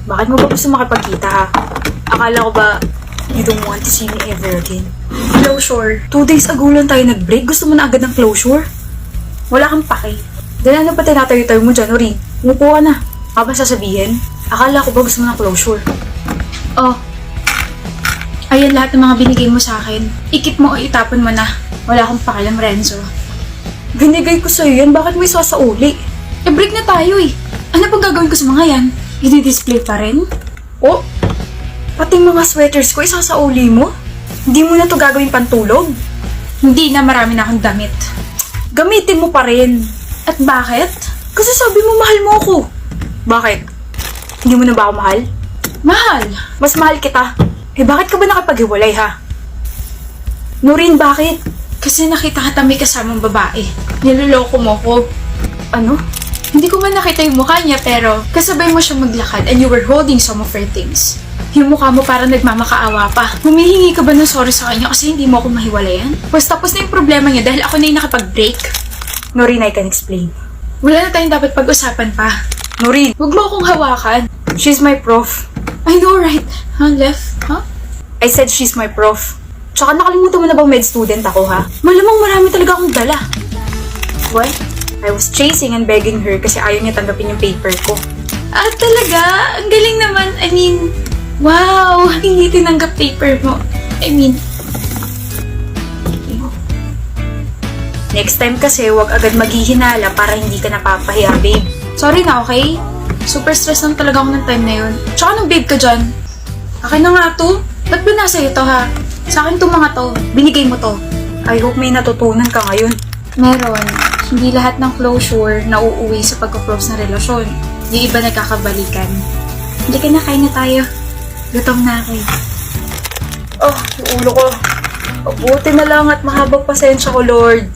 Bakit mo ba gusto makipagkita ha? Akala ko ba you don't want to see me ever again? Closure. 2 days ago lang tayo nag-break. Gusto mo na agad ng closure? Wala kang pake. Dahil ano pa tinatayo-tayo mo dyan, Noreen? Umupo ka na. Apa sasabihin? Akala ko ba gusto mo ng closure? Oh. Ayan lahat ng mga binigay mo sa akin. Ikip mo o itapon mo na. Wala akong pakialam, Renzo. Binigay ko sa'yo yan. Bakit mo isasauli? Break na tayo eh. Ano pang gagawin ko sa mga yan? I-display pa rin? Oh? Pati mga sweaters ko isasauli mo? Hindi mo na to gagawin pantulog? Hindi na, marami na akong damit. Gamitin mo pa rin. At bakit? Kasi sabi mo mahal mo ako. Bakit? Hindi mo na ba ako mahal? Mahal? Mas mahal kita. Eh bakit ka ba nakapaghiwalay ha? Noreen, bakit? Kasi nakita ka may kasamang babae. Niloloko mo ko. Ano? Hindi ko man nakita yung mukha niya pero kasabay mo siya maglakad and you were holding some of her things. Yung mukha mo parang nagmamakaawa pa. Humihingi ka ba ng sorry sa kanya kasi hindi mo ako mahiwalayan? Pues tapos na yung problema niya dahil ako na yung nakapag-break. Noreen, I can explain. Wala na tayong dapat pag-usapan pa. Noreen, huwag mo akong hawakan. She's my prof. I know, right? Huh, left? Huh? I said she's my prof. Tsaka nakalimutan mo na bang med student ako, ha? Malamang marami talaga akong dala. What? I was chasing and begging her kasi ayaw niya tanggapin yung paper ko. Ah, talaga? Ang galing naman. I mean, wow! Hindi tinanggap paper mo. I mean, next time kasi wag agad maghihinala para hindi ka napapahiya, babe. Sorry na, okay? Super stress lang talaga ako ng time na yun. Tsaka nung babe ka dyan. Akin na nga to. Ba't ba nasa iyo to, ha? Sa akin to mga to. Binigay mo to. I hope may natutunan ka ngayon. Meron. Hindi lahat ng closure na uuwi sa pagka-close na relasyon. Yung iba nagkakabalikan. Hindi ka na, kain na tayo. Gutom na ako eh. Oh, yung ulo ko. Mabuti na lang at mahabang pasensya ko, Lord.